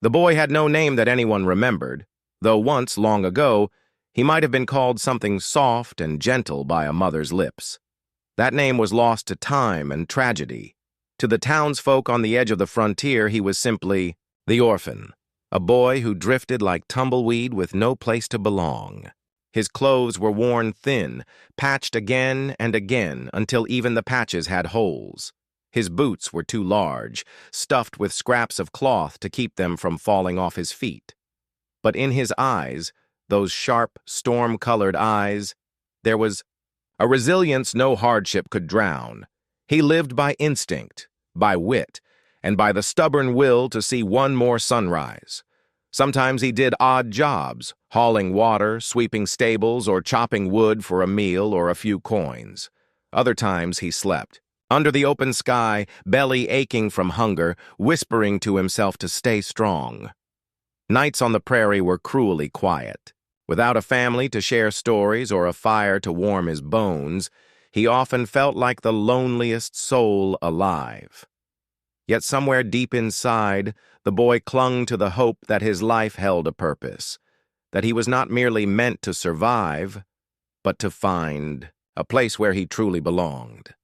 The boy had no name that anyone remembered, though once, long ago, he might have been called something soft and gentle by a mother's lips. That name was lost to time and tragedy. To the townsfolk on the edge of the frontier, he was simply the orphan, a boy who drifted like tumbleweed with no place to belong. His clothes were worn thin, patched again and again until even the patches had holes. His boots were too large, stuffed with scraps of cloth to keep them from falling off his feet. But in his eyes, those sharp, storm-colored eyes, there was a resilience no hardship could drown. He lived by instinct, by wit, and by the stubborn will to see one more sunrise. Sometimes he did odd jobs, hauling water, sweeping stables, or chopping wood for a meal or a few coins. Other times he slept, under the open sky, belly aching from hunger, whispering to himself to stay strong. Nights on the prairie were cruelly quiet. Without a family to share stories or a fire to warm his bones, he often felt like the loneliest soul alive. Yet somewhere deep inside, the boy clung to the hope that his life held a purpose, that he was not merely meant to survive, but to find a place where he truly belonged.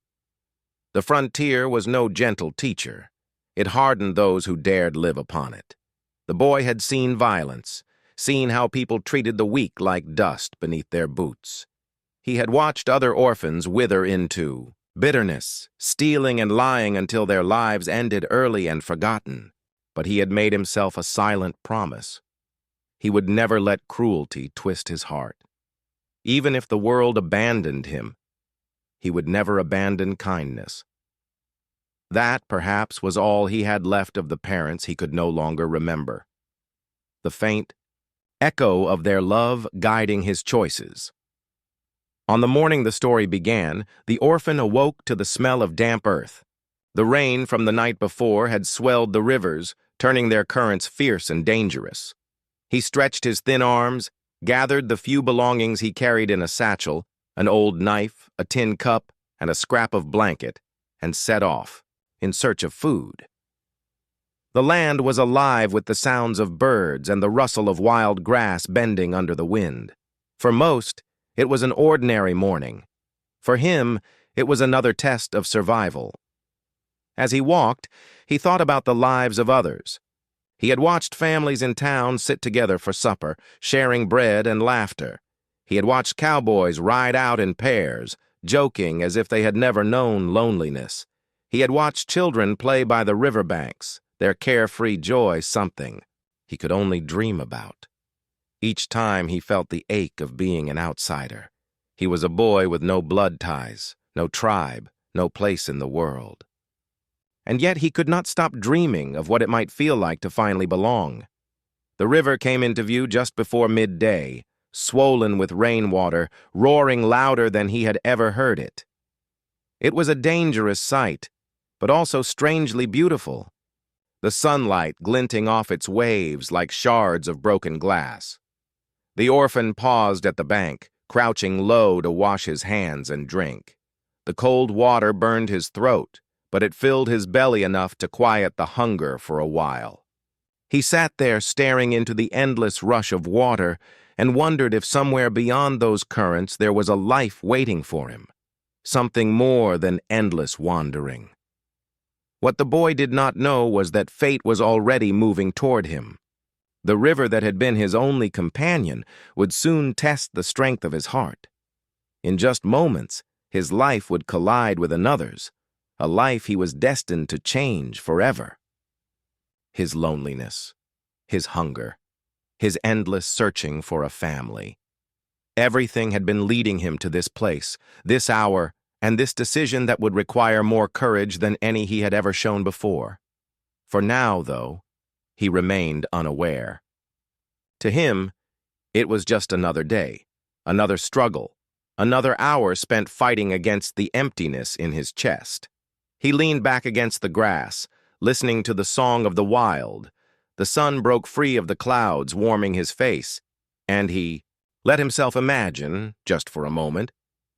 The frontier was no gentle teacher. It hardened those who dared live upon it. The boy had seen violence, seen how people treated the weak like dust beneath their boots. He had watched other orphans wither into bitterness, stealing and lying until their lives ended early and forgotten. But he had made himself a silent promise. He would never let cruelty twist his heart. Even if the world abandoned him, he would never abandon kindness. That, perhaps, was all he had left of the parents he could no longer remember. The faint echo of their love guiding his choices. On the morning the story began, the orphan awoke to the smell of damp earth. The rain from the night before had swelled the rivers, turning their currents fierce and dangerous. He stretched his thin arms, gathered the few belongings he carried in a satchel, an old knife, a tin cup, and a scrap of blanket, and set off, in search of food. The land was alive with the sounds of birds and the rustle of wild grass bending under the wind. For most, it was an ordinary morning. For him, it was another test of survival. As he walked, he thought about the lives of others. He had watched families in town sit together for supper, sharing bread and laughter. He had watched cowboys ride out in pairs, joking as if they had never known loneliness. He had watched children play by the riverbanks, their carefree joy something he could only dream about. Each time he felt the ache of being an outsider. He was a boy with no blood ties, no tribe, no place in the world. And yet he could not stop dreaming of what it might feel like to finally belong. The river came into view just before midday, swollen with rainwater, roaring louder than he had ever heard it. It was a dangerous sight, but also strangely beautiful. The sunlight glinting off its waves like shards of broken glass. The orphan paused at the bank, crouching low to wash his hands and drink. The cold water burned his throat, but it filled his belly enough to quiet the hunger for a while. He sat there staring into the endless rush of water and wondered if somewhere beyond those currents there was a life waiting for him, something more than endless wandering. What the boy did not know was that fate was already moving toward him. The river that had been his only companion would soon test the strength of his heart. In just moments, his life would collide with another's, a life he was destined to change forever. His loneliness, his hunger, his endless searching for a family. Everything had been leading him to this place, this hour, and this decision that would require more courage than any he had ever shown before. For now, though, he remained unaware. To him, it was just another day, another struggle, another hour spent fighting against the emptiness in his chest. He leaned back against the grass, listening to the song of the wild. The sun broke free of the clouds, warming his face, and he let himself imagine, just for a moment,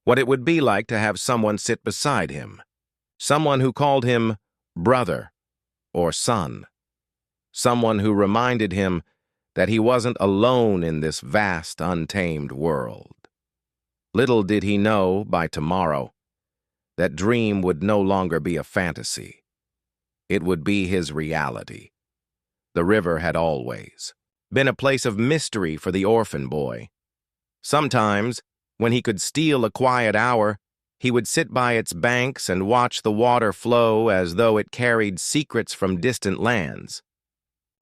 what it would be like to have someone sit beside him, someone who called him brother or son. someone who reminded him that he wasn't alone in this vast, untamed world. Little did he know, by tomorrow, that dream would no longer be a fantasy. It would be his reality. The river had always been a place of mystery for the orphan boy. Sometimes, when he could steal a quiet hour, he would sit by its banks and watch the water flow as though it carried secrets from distant lands.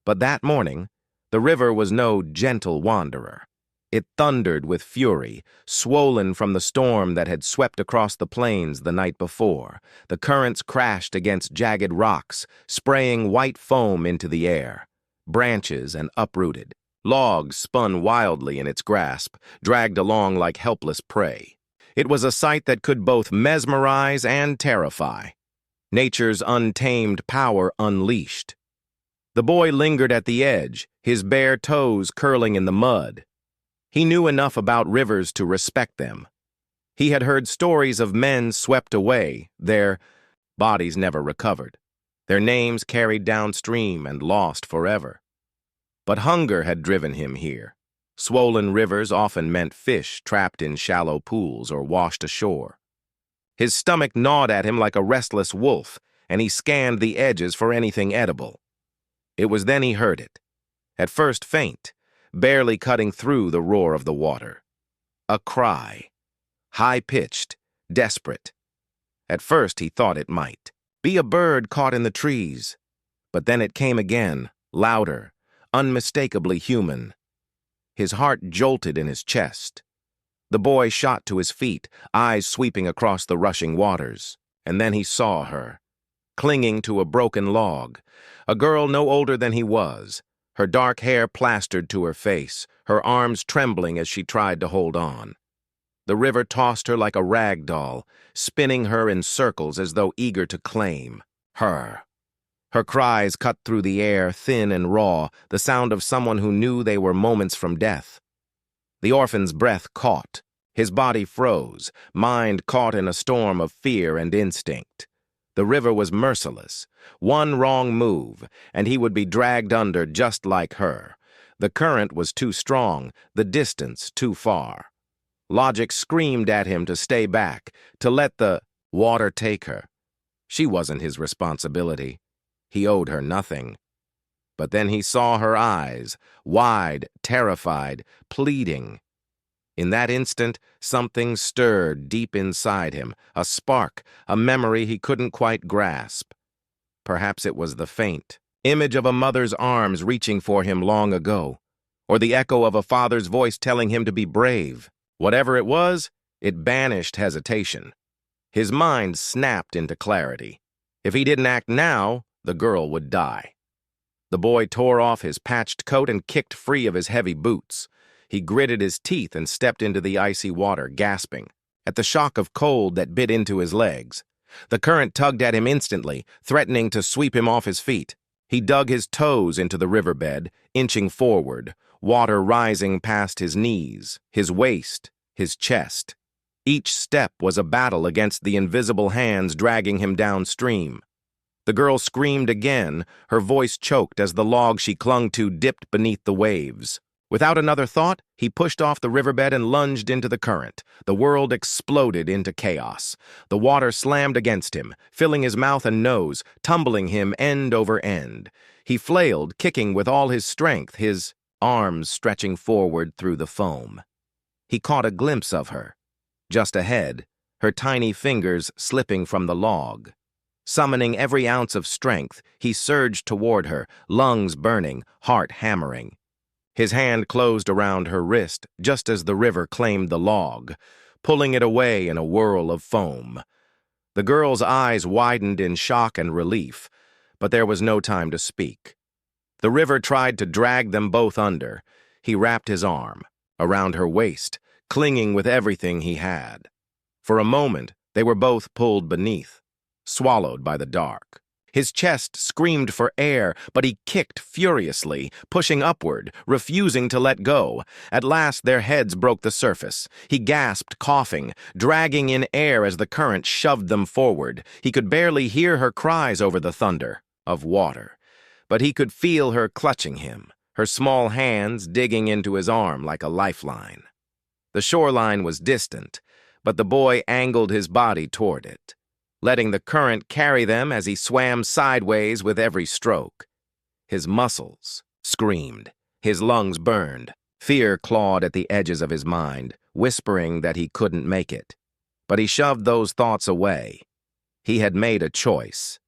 But that morning, the river was no gentle wanderer. It thundered with fury, swollen from the storm that had swept across the plains the night before. The currents crashed against jagged rocks, spraying white foam into the air. Branches and uprooted logs spun wildly in its grasp, dragged along like helpless prey. It was a sight that could both mesmerize and terrify. Nature's untamed power unleashed. The boy lingered at the edge, his bare toes curling in the mud. He knew enough about rivers to respect them. He had heard stories of men swept away, their bodies never recovered, their names carried downstream and lost forever. But hunger had driven him here. Swollen rivers often meant fish trapped in shallow pools or washed ashore. His stomach gnawed at him like a restless wolf, and he scanned the edges for anything edible. It was then he heard it, at first faint, barely cutting through the roar of the water. A cry, high-pitched, desperate. At first he thought it might be a bird caught in the trees, but then it came again, louder, unmistakably human. His heart jolted in his chest. The boy shot to his feet, eyes sweeping across the rushing waters, and then he saw her, clinging to a broken log, a girl no older than he was, her dark hair plastered to her face, her arms trembling as she tried to hold on. The river tossed her like a rag doll, spinning her in circles as though eager to claim her. Her cries cut through the air, thin and raw, the sound of someone who knew they were moments from death. The orphan's breath caught. His body froze, mind caught in a storm of fear and instinct. The river was merciless. One wrong move, and he would be dragged under just like her. The current was too strong, the distance too far. Logic screamed at him to stay back, to let the water take her. She wasn't his responsibility. He owed her nothing. But then he saw her eyes, wide, terrified, pleading. In that instant, something stirred deep inside him, a spark, a memory he couldn't quite grasp. Perhaps it was the faint image of a mother's arms reaching for him long ago, or the echo of a father's voice telling him to be brave. Whatever it was, it banished hesitation. His mind snapped into clarity. If he didn't act now, the girl would die. The boy tore off his patched coat and kicked free of his heavy boots. He gritted his teeth and stepped into the icy water, gasping at the shock of cold that bit into his legs. The current tugged at him instantly, threatening to sweep him off his feet. He dug his toes into the riverbed, inching forward, water rising past his knees, his waist, his chest. Each step was a battle against the invisible hands dragging him downstream. The girl screamed again, her voice choked as the log she clung to dipped beneath the waves. Without another thought, he pushed off the riverbed and lunged into the current. The world exploded into chaos. The water slammed against him, filling his mouth and nose, tumbling him end over end. He flailed, kicking with all his strength, his arms stretching forward through the foam. He caught a glimpse of her. Just ahead, her tiny fingers slipping from the log. Summoning every ounce of strength, he surged toward her, lungs burning, heart hammering. His hand closed around her wrist just as the river claimed the log, pulling it away in a whirl of foam. The girl's eyes widened in shock and relief, but there was no time to speak. The river tried to drag them both under. He wrapped his arm around her waist, clinging with everything he had. For a moment, they were both pulled beneath, swallowed by the dark. His chest screamed for air, but he kicked furiously, pushing upward, refusing to let go. At last their heads broke the surface. He gasped, coughing, dragging in air as the current shoved them forward. He could barely hear her cries over the thunder of water. but he could feel her clutching him, her small hands digging into his arm like a lifeline. The shoreline was distant, but the boy angled his body toward it, letting the current carry them as he swam sideways with every stroke. His muscles screamed, his lungs burned. Fear clawed at the edges of his mind, whispering that he couldn't make it. But he shoved those thoughts away. He had made a choice.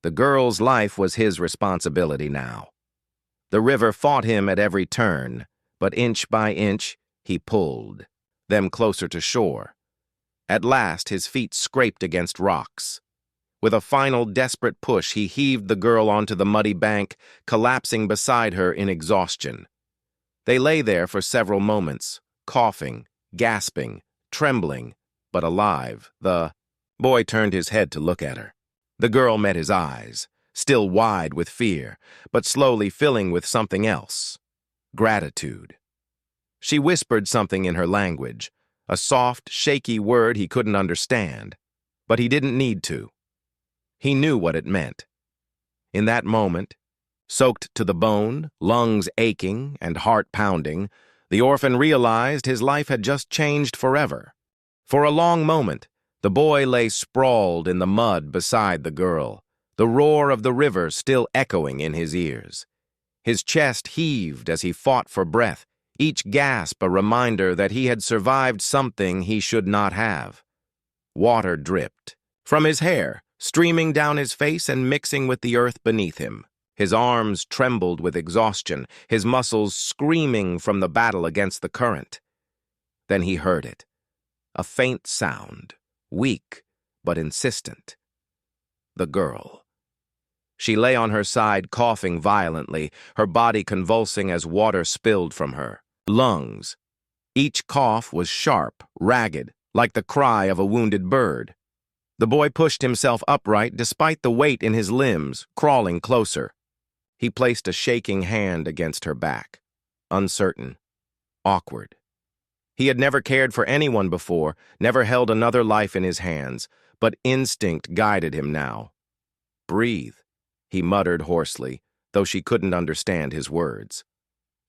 The girl's life was his responsibility now. The river fought him at every turn, but inch by inch he pulled them closer to shore. At last his feet scraped against rocks. With a final desperate push, he heaved the girl onto the muddy bank, collapsing beside her in exhaustion. They lay there for several moments, coughing, gasping, trembling, but alive. The boy turned his head to look at her. The girl met his eyes, still wide with fear, but slowly filling with something else. Gratitude. She whispered something in her language, a soft, shaky word he couldn't understand, but he didn't need to. He knew what it meant. In that moment, soaked to the bone, lungs aching and heart pounding, the orphan realized his life had just changed forever. For a long moment, the boy lay sprawled in the mud beside the girl, the roar of the river still echoing in his ears. His chest heaved as he fought for breath, each gasp a reminder that he had survived something he should not have. Water dripped from his hair, streaming down his face and mixing with the earth beneath him. His arms trembled with exhaustion, his muscles screaming from the battle against the current. Then he heard it. A faint sound, weak but insistent. The girl. She lay on her side, coughing violently, her body convulsing as water spilled from her lungs. Each cough was sharp, ragged, like the cry of a wounded bird. The boy pushed himself upright despite the weight in his limbs, crawling closer. He placed a shaking hand against her back, uncertain, awkward. He had never cared for anyone before, never held another life in his hands, but instinct guided him now. "Breathe," he muttered hoarsely, though she couldn't understand his words.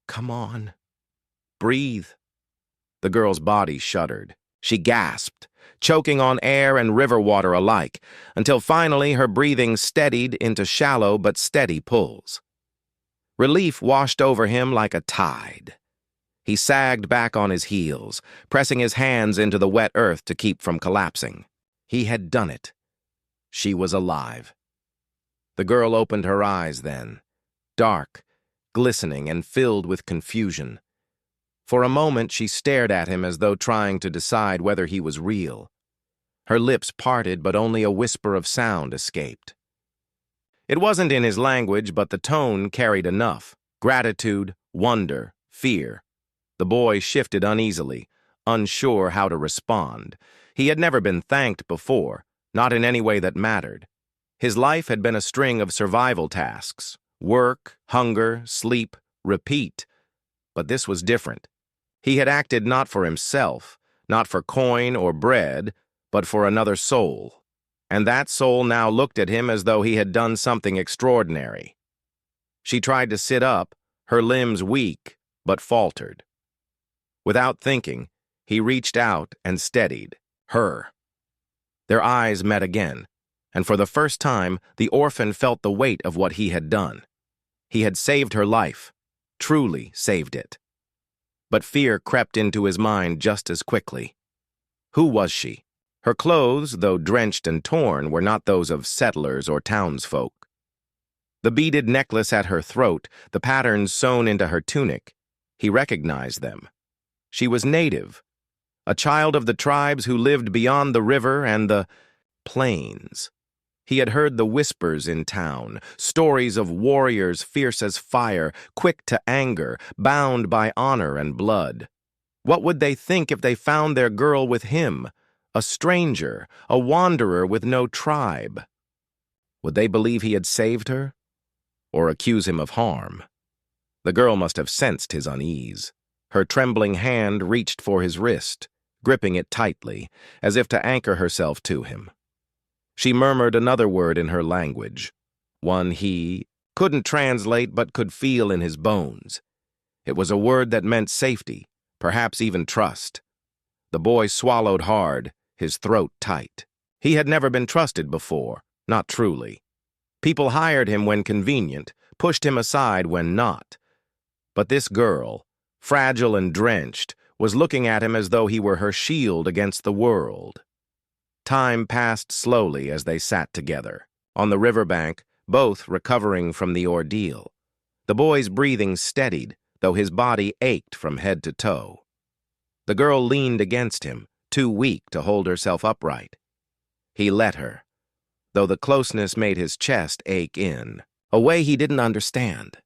"Come on. Breathe." The girl's body shuddered. She gasped, choking on air and river water alike, until finally her breathing steadied into shallow but steady pulls. Relief washed over him like a tide. He sagged back on his heels, pressing his hands into the wet earth to keep from collapsing. He had done it. She was alive. The girl opened her eyes then, dark, glistening, and filled with confusion. For a moment she stared at him as though trying to decide whether he was real. Her lips parted, but only a whisper of sound escaped. It wasn't in his language, but the tone carried enough. Gratitude, wonder, fear. The boy shifted uneasily, unsure how to respond. He had never been thanked before, not in any way that mattered. His life had been a string of survival tasks: work, hunger, sleep, repeat. But this was different. He had acted not for himself, not for coin or bread, but for another soul. And that soul now looked at him as though he had done something extraordinary. She tried to sit up, her limbs weak, but faltered. Without thinking, he reached out and steadied her. Their eyes met again, and for the first time, the orphan felt the weight of what he had done. He had saved her life, truly saved it. But fear crept into his mind just as quickly. Who was she? Her clothes, though drenched and torn, were not those of settlers or townsfolk. The beaded necklace at her throat, the patterns sewn into her tunic, he recognized them. She was native, a child of the tribes who lived beyond the river and the plains. He had heard the whispers in town, stories of warriors fierce as fire, quick to anger, bound by honor and blood. What would they think if they found their girl with him, a stranger, a wanderer with no tribe? Would they believe he had saved her, or accuse him of harm? The girl must have sensed his unease. Her trembling hand reached for his wrist, gripping it tightly, as if to anchor herself to him. She murmured another word in her language, one he couldn't translate but could feel in his bones. It was a word that meant safety, perhaps even trust. The boy swallowed hard, his throat tight. He had never been trusted before, not truly. People hired him when convenient, pushed him aside when not. But this girl, fragile and drenched, was looking at him as though he were her shield against the world. Time passed slowly as they sat together, on the riverbank, both recovering from the ordeal. The boy's breathing steadied, though his body ached from head to toe. The girl leaned against him, too weak to hold herself upright. He let her, though the closeness made his chest ache in, a way he didn't understand.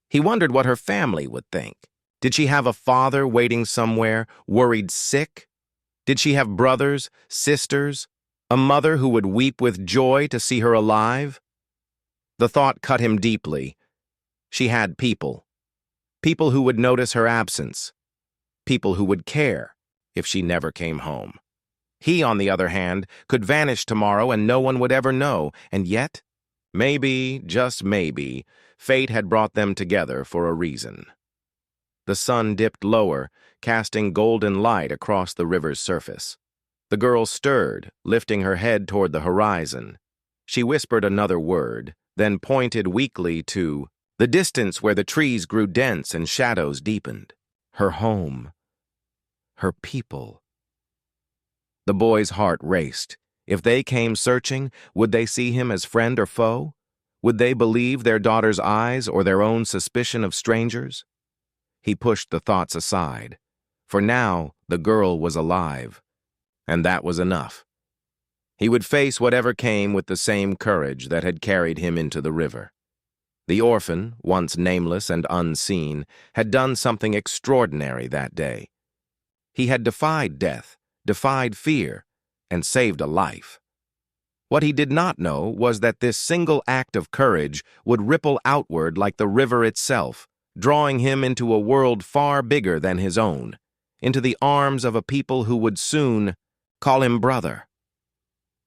He wondered what her family would think. Did she have a father waiting somewhere, worried sick? Did she have brothers, sisters, a mother who would weep with joy to see her alive? The thought cut him deeply. She had people. People who would notice her absence. People who would care if she never came home. He, on the other hand, could vanish tomorrow and no one would ever know, and yet, maybe, just maybe, fate had brought them together for a reason. The sun dipped lower, casting golden light across the river's surface. The girl stirred, lifting her head toward the horizon. She whispered another word, then pointed weakly to the distance where the trees grew dense and shadows deepened. Her home. Her people. The boy's heart raced. If they came searching, would they see him as friend or foe? Would they believe their daughter's eyes or their own suspicion of strangers? He pushed the thoughts aside. For now, the girl was alive. And that was enough. He would face whatever came with the same courage that had carried him into the river. The orphan, once nameless and unseen, had done something extraordinary that day. He had defied death, defied fear, and saved a life. What he did not know was that this single act of courage would ripple outward like the river itself, drawing him into a world far bigger than his own, into the arms of a people who would soon call him brother.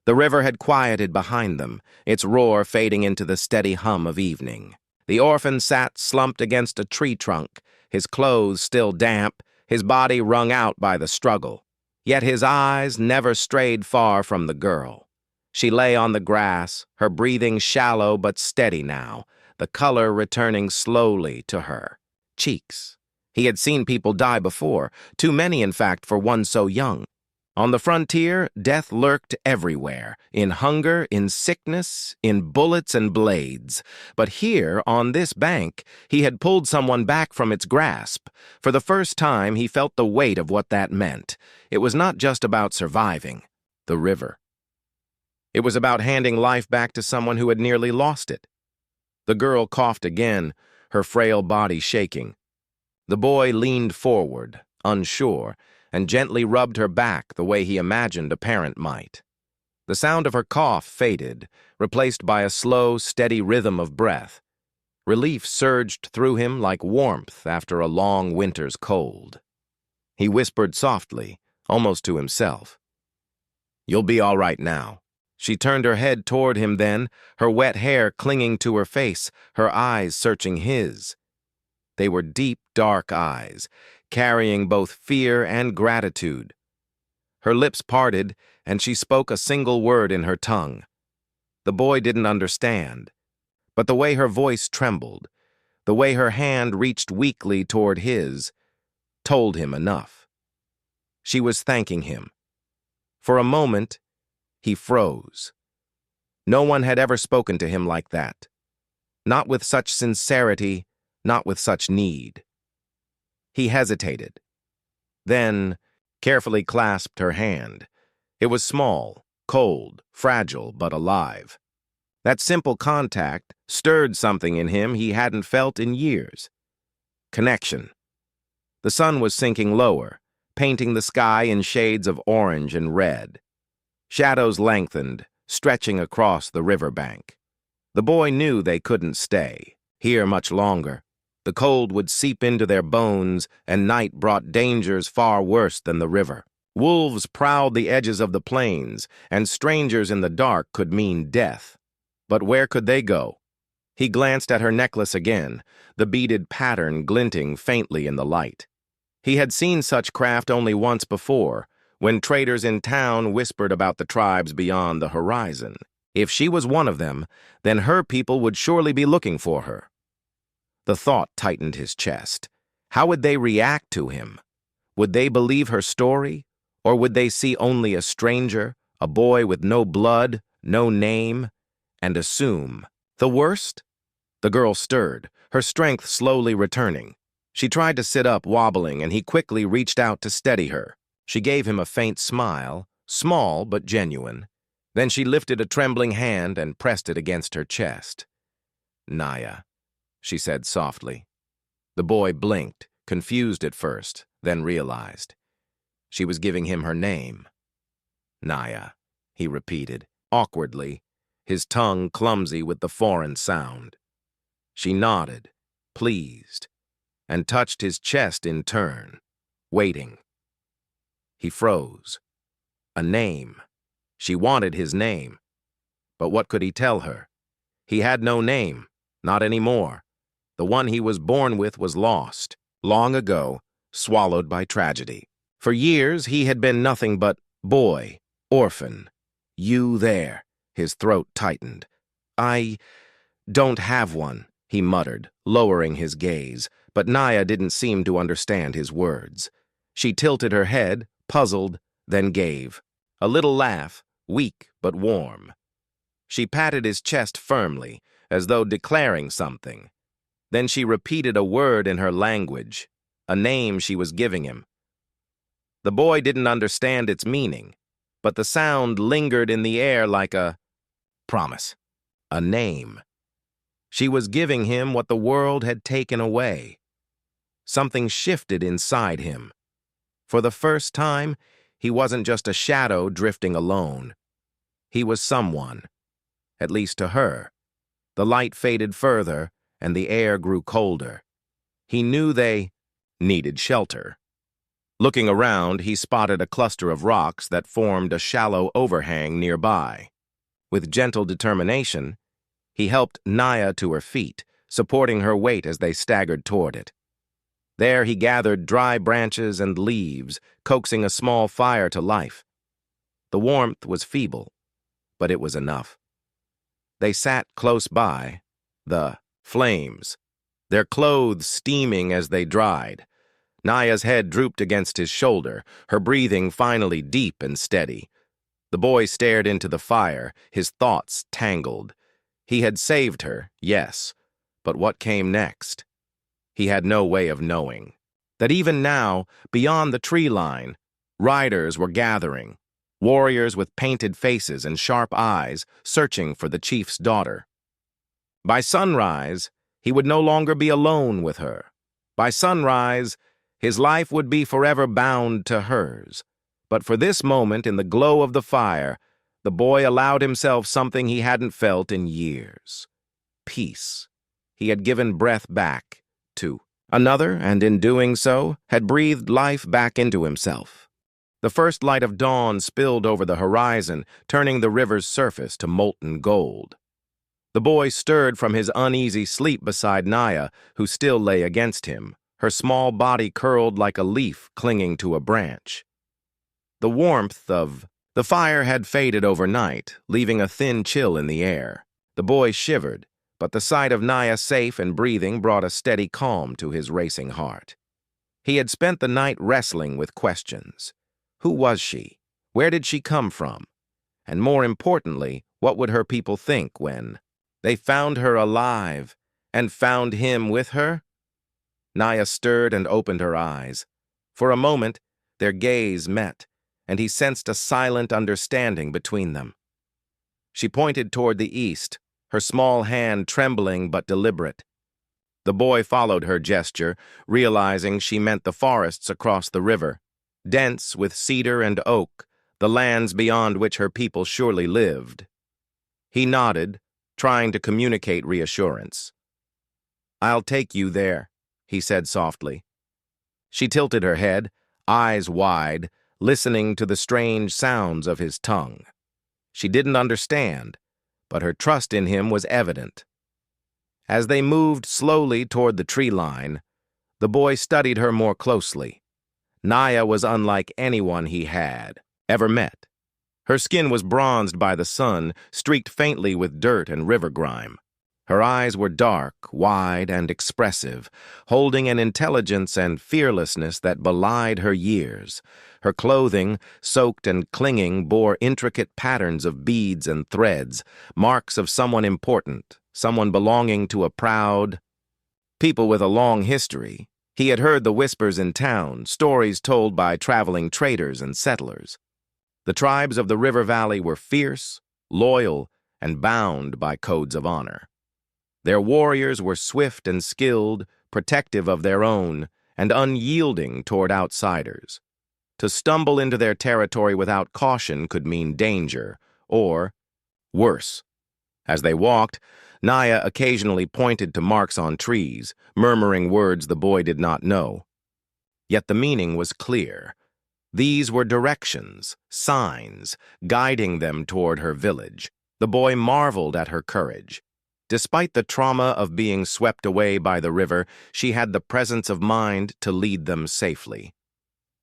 The river had quieted behind them, its roar fading into the steady hum of evening. The orphan sat slumped against a tree trunk, his clothes still damp, his body wrung out by the struggle. Yet his eyes never strayed far from the girl. She lay on the grass, her breathing shallow but steady now, the color returning slowly to her cheeks. He had seen people die before, too many in fact for one so young. On the frontier, death lurked everywhere, in hunger, in sickness, in bullets and blades. But here, on this bank, he had pulled someone back from its grasp. For the first time, he felt the weight of what that meant. It was not just about surviving the river. It was about handing life back to someone who had nearly lost it. The girl coughed again, her frail body shaking. The boy leaned forward, unsure, and gently rubbed her back the way he imagined a parent might. The sound of her cough faded, replaced by a slow, steady rhythm of breath. Relief surged through him like warmth after a long winter's cold. He whispered softly, almost to himself, "You'll be all right now." She turned her head toward him then, her wet hair clinging to her face, her eyes searching his. They were deep, dark eyes, carrying both fear and gratitude. Her lips parted, and she spoke a single word in her tongue. The boy didn't understand, but the way her voice trembled, the way her hand reached weakly toward his, told him enough. She was thanking him. For a moment, he froze. No one had ever spoken to him like that. Not with such sincerity, not with such need. He hesitated, then carefully clasped her hand. It was small, cold, fragile, but alive. That simple contact stirred something in him he hadn't felt in years. Connection. The sun was sinking lower, painting the sky in shades of orange and red. Shadows lengthened, stretching across the riverbank. The boy knew they couldn't stay here much longer. The cold would seep into their bones, and night brought dangers far worse than the river. Wolves prowled the edges of the plains, and strangers in the dark could mean death. But where could they go? He glanced at her necklace again, the beaded pattern glinting faintly in the light. He had seen such craft only once before, when traders in town whispered about the tribes beyond the horizon. If she was one of them, then her people would surely be looking for her. The thought tightened his chest. How would they react to him? Would they believe her story, or would they see only a stranger, a boy with no blood, no name, and assume the worst? The girl stirred, her strength slowly returning. She tried to sit up, wobbling, and he quickly reached out to steady her. She gave him a faint smile, small but genuine. Then she lifted a trembling hand and pressed it against her chest. "Naya," she said softly. The boy blinked, confused at first, then realized. She was giving him her name. "Naya," he repeated, awkwardly, his tongue clumsy with the foreign sound. She nodded, pleased, and touched his chest in turn, waiting. He froze. A name. She wanted his name. But what could he tell her? He had no name, not anymore. The one he was born with was lost, long ago, swallowed by tragedy. For years he had been nothing but boy, orphan. "You there," his throat tightened. "I don't have one," he muttered, lowering his gaze, but Naya didn't seem to understand his words. She tilted her head, puzzled, then gave. A little laugh, weak but warm. She patted his chest firmly, as though declaring something. Then she repeated a word in her language, a name she was giving him. The boy didn't understand its meaning, but the sound lingered in the air like a promise, a name. She was giving him what the world had taken away. Something shifted inside him. For the first time, he wasn't just a shadow drifting alone. He was someone, at least to her. The light faded further, and the air grew colder. He knew they needed shelter. Looking around, he spotted a cluster of rocks that formed a shallow overhang nearby. With gentle determination, he helped Naya to her feet, supporting her weight as they staggered toward it. There he gathered dry branches and leaves, coaxing a small fire to life. The warmth was feeble, but it was enough. They sat close by, the flames, their clothes steaming as they dried. Naya's head drooped against his shoulder, her breathing finally deep and steady. The boy stared into the fire, his thoughts tangled. He had saved her, yes, but what came next? He had no way of knowing. That even now, beyond the tree line, riders were gathering, warriors with painted faces and sharp eyes, searching for the chief's daughter. By sunrise, he would no longer be alone with her. By sunrise, his life would be forever bound to hers. But for this moment, in the glow of the fire, the boy allowed himself something he hadn't felt in years. Peace. He had given breath back to another, and in doing so, had breathed life back into himself. The first light of dawn spilled over the horizon, turning the river's surface to molten gold. The boy stirred from his uneasy sleep beside Naya, who still lay against him, her small body curled like a leaf clinging to a branch. The warmth of the fire had faded overnight, leaving a thin chill in the air. The boy shivered, but the sight of Naya safe and breathing brought a steady calm to his racing heart. He had spent the night wrestling with questions. Who was she? Where did she come from? And more importantly, what would her people think when they found her alive and found him with her? Naya stirred and opened her eyes. For a moment, their gaze met, and he sensed a silent understanding between them. She pointed toward the east, her small hand trembling but deliberate. The boy followed her gesture, realizing she meant the forests across the river, dense with cedar and oak, the lands beyond which her people surely lived. He nodded, trying to communicate reassurance. "I'll take you there," he said softly. She tilted her head, eyes wide, listening to the strange sounds of his tongue. She didn't understand, but her trust in him was evident. As they moved slowly toward the tree line, the boy studied her more closely. Naya was unlike anyone he had ever met. Her skin was bronzed by the sun, streaked faintly with dirt and river grime. Her eyes were dark, wide, and expressive, holding an intelligence and fearlessness that belied her years. Her clothing, soaked and clinging, bore intricate patterns of beads and threads, marks of someone important, someone belonging to a proud people with a long history. He had heard the whispers in town, stories told by traveling traders and settlers. The tribes of the river valley were fierce, loyal, and bound by codes of honor. Their warriors were swift and skilled, protective of their own, and unyielding toward outsiders. To stumble into their territory without caution could mean danger, or worse. As they walked, Naya occasionally pointed to marks on trees, murmuring words the boy did not know. Yet the meaning was clear. These were directions, signs, guiding them toward her village. The boy marveled at her courage. Despite the trauma of being swept away by the river, she had the presence of mind to lead them safely.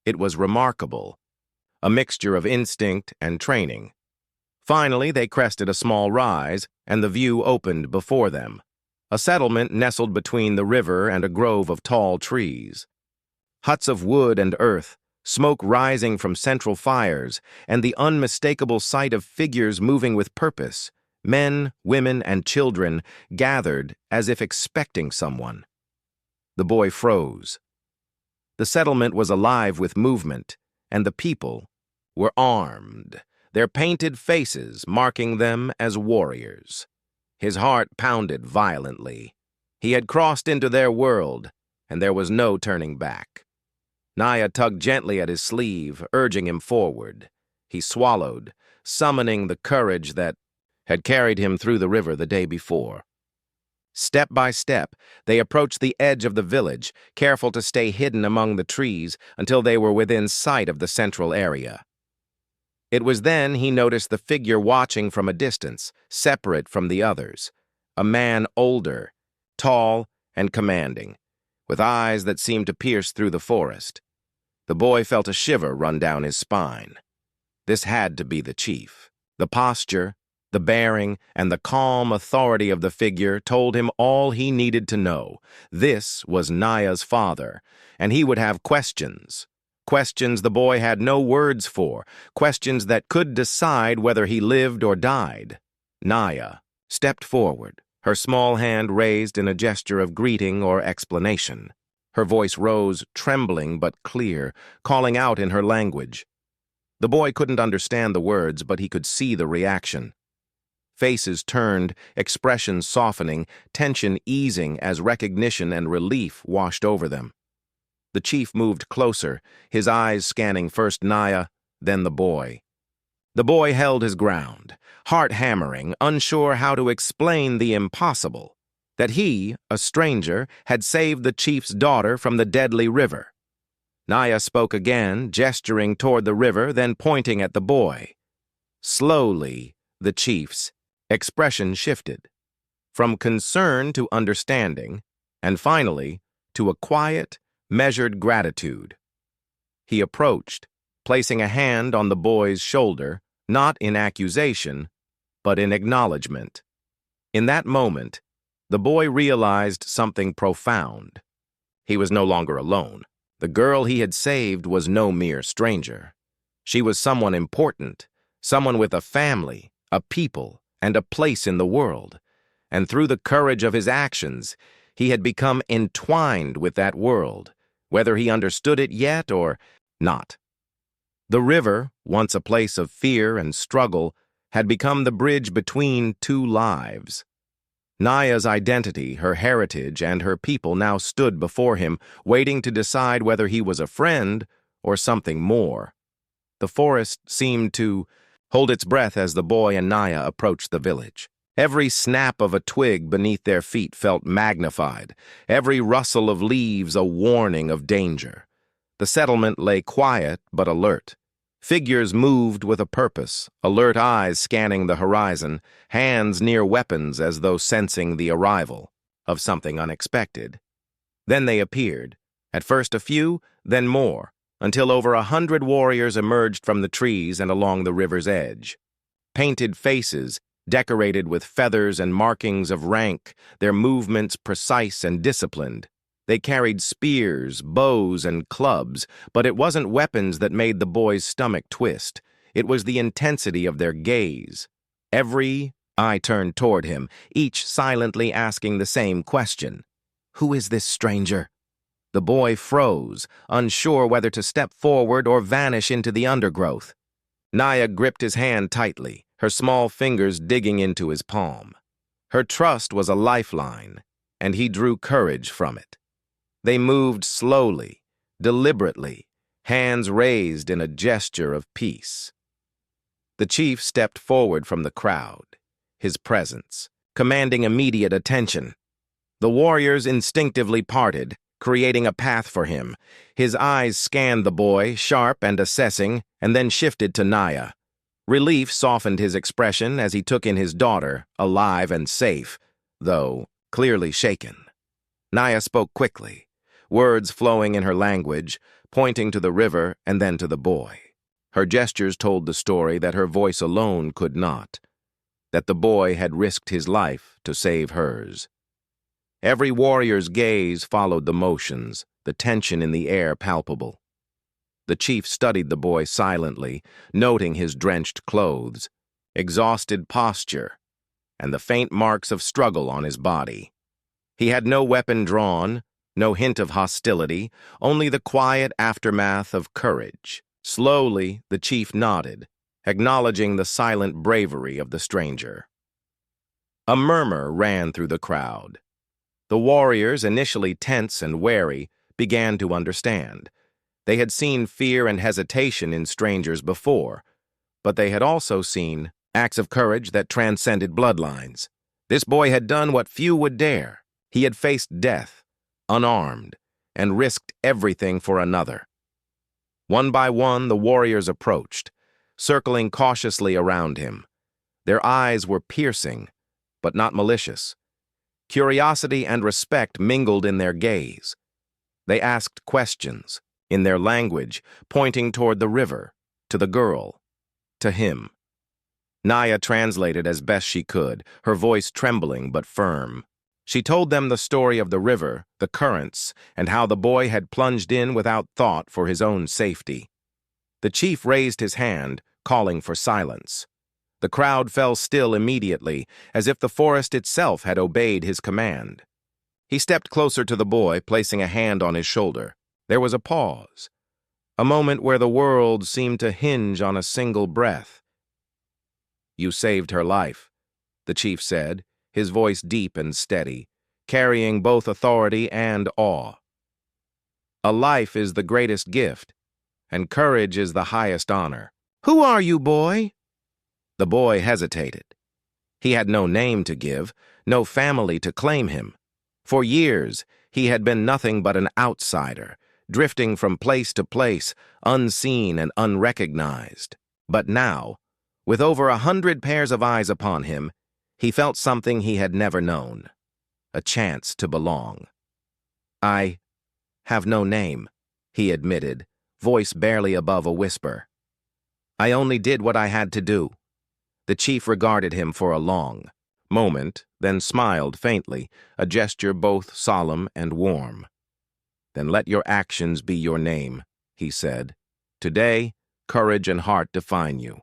It was remarkable, a mixture of instinct and training. Finally, they crested a small rise, and the view opened before them. A settlement nestled between the river and a grove of tall trees. Huts of wood and earth, smoke rising from central fires, and the unmistakable sight of figures moving with purpose. Men, women, and children gathered as if expecting someone. The boy froze. The settlement was alive with movement, and the people were armed, their painted faces marking them as warriors. His heart pounded violently. He had crossed into their world, and there was no turning back. Naya tugged gently at his sleeve, urging him forward. He swallowed, summoning the courage that had carried him through the river the day before. Step by step, they approached the edge of the village, careful to stay hidden among the trees until they were within sight of the central area. It was then he noticed the figure watching from a distance, separate from the others. A man older, tall, and commanding, with eyes that seemed to pierce through the forest. The boy felt a shiver run down his spine. This had to be the chief. The posture, the bearing, and the calm authority of the figure told him all he needed to know. This was Naya's father, and he would have questions. Questions the boy had no words for, questions that could decide whether he lived or died. Naya stepped forward, her small hand raised in a gesture of greeting or explanation. Her voice rose, trembling but clear, calling out in her language. The boy couldn't understand the words, but he could see the reaction. Faces turned, expressions softening, tension easing as recognition and relief washed over them. The chief moved closer, his eyes scanning first Naya, then the boy. The boy held his ground, heart hammering, unsure how to explain the impossible, that he, a stranger, had saved the chief's daughter from the deadly river. Naya spoke again, gesturing toward the river, then pointing at the boy. Slowly, the chief's expression shifted, from concern to understanding, and finally, to a quiet, measured gratitude. He approached, placing a hand on the boy's shoulder, not in accusation, but in acknowledgement. In that moment, the boy realized something profound. He was no longer alone. The girl he had saved was no mere stranger. She was someone important, someone with a family, a people, and a place in the world. And through the courage of his actions, he had become entwined with that world, whether he understood it yet or not. The river, once a place of fear and struggle, had become the bridge between two lives. Naya's identity, her heritage, and her people now stood before him, waiting to decide whether he was a friend or something more. The forest seemed to hold its breath as the boy and Naya approached the village. Every snap of a twig beneath their feet felt magnified, every rustle of leaves a warning of danger. The settlement lay quiet but alert. Figures moved with a purpose, alert eyes scanning the horizon, hands near weapons as though sensing the arrival. of something unexpected. Then they appeared, at first a few, then more, until over 100 warriors emerged from the trees and along the river's edge. Painted faces, decorated with feathers and markings of rank, their movements precise and disciplined. They carried spears, bows, and clubs, but it wasn't weapons that made the boy's stomach twist. It was the intensity of their gaze. Every eye turned toward him, each silently asking the same question. "Who is this stranger?" The boy froze, unsure whether to step forward or vanish into the undergrowth. Naya gripped his hand tightly, her small fingers digging into his palm. Her trust was a lifeline, and he drew courage from it. They moved slowly, deliberately, hands raised in a gesture of peace. The chief stepped forward from the crowd, his presence commanding immediate attention. The warriors instinctively parted, creating a path for him. His eyes scanned the boy, sharp and assessing, and then shifted to Naya. Relief softened his expression as he took in his daughter, alive and safe, though clearly shaken. Naya spoke quickly, words flowing in her language, pointing to the river and then to the boy. Her gestures told the story that her voice alone could not, that the boy had risked his life to save hers. Every warrior's gaze followed the motions, the tension in the air palpable. The chief studied the boy silently, noting his drenched clothes, exhausted posture, and the faint marks of struggle on his body. He had no weapon drawn, no hint of hostility, only the quiet aftermath of courage. Slowly, the chief nodded, acknowledging the silent bravery of the stranger. A murmur ran through the crowd. The warriors, initially tense and wary, began to understand. They had seen fear and hesitation in strangers before, but they had also seen acts of courage that transcended bloodlines. This boy had done what few would dare. He had faced death, unarmed, and risked everything for another. One by one, the warriors approached, circling cautiously around him. Their eyes were piercing, but not malicious. Curiosity and respect mingled in their gaze. They asked questions, in their language, pointing toward the river, to the girl, to him. Naya translated as best she could, her voice trembling but firm. She told them the story of the river, the currents, and how the boy had plunged in without thought for his own safety. The chief raised his hand, calling for silence. The crowd fell still immediately, as if the forest itself had obeyed his command. He stepped closer to the boy, placing a hand on his shoulder. There was a pause, a moment where the world seemed to hinge on a single breath. "You saved her life," the chief said, his voice deep and steady, carrying both authority and awe. "A life is the greatest gift, and courage is the highest honor." "Who are you, boy?" The boy hesitated. He had no name to give, no family to claim him. For years, he had been nothing but an outsider, drifting from place to place, unseen and unrecognized. But now, with over 100 pairs of eyes upon him, he felt something he had never known, a chance to belong. "I have no name," he admitted, voice barely above a whisper. "I only did what I had to do." The chief regarded him for a long moment, then smiled faintly, a gesture both solemn and warm. "Then let your actions be your name," he said. "Today, courage and heart define you."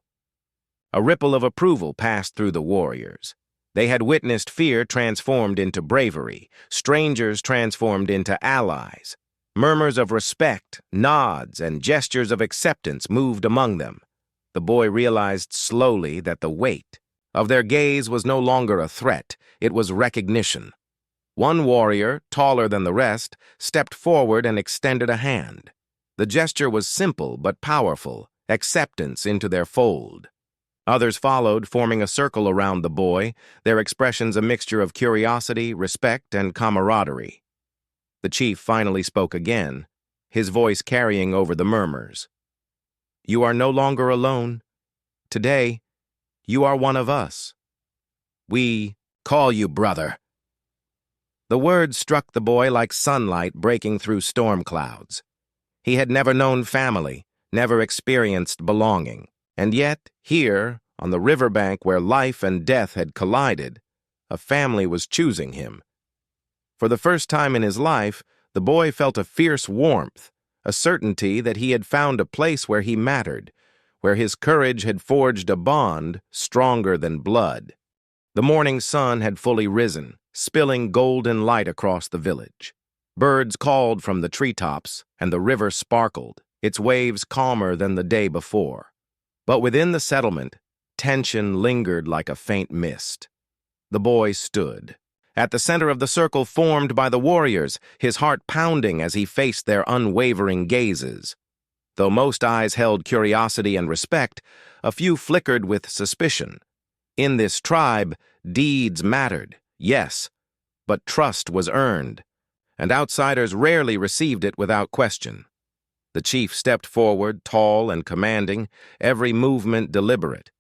A ripple of approval passed through the warriors. They had witnessed fear transformed into bravery, strangers transformed into allies. Murmurs of respect, nods, and gestures of acceptance moved among them. The boy realized slowly that the weight of their gaze was no longer a threat, it was recognition. One warrior, taller than the rest, stepped forward and extended a hand. The gesture was simple but powerful, acceptance into their fold. Others followed, forming a circle around the boy, their expressions a mixture of curiosity, respect, and camaraderie. The chief finally spoke again, his voice carrying over the murmurs. "You are no longer alone. Today, you are one of us. We call you brother." The words struck the boy like sunlight breaking through storm clouds. He had never known family, never experienced belonging. And yet, here, on the riverbank where life and death had collided, a family was choosing him. For the first time in his life, the boy felt a fierce warmth, a certainty that he had found a place where he mattered, where his courage had forged a bond stronger than blood. The morning sun had fully risen, spilling golden light across the village. Birds called from the treetops, and the river sparkled, its waves calmer than the day before. But within the settlement, tension lingered like a faint mist. The boy stood, at the center of the circle formed by the warriors, his heart pounding as he faced their unwavering gazes. Though most eyes held curiosity and respect, a few flickered with suspicion. In this tribe, deeds mattered, yes, but trust was earned, and outsiders rarely received it without question. The chief stepped forward, tall and commanding, every movement deliberate.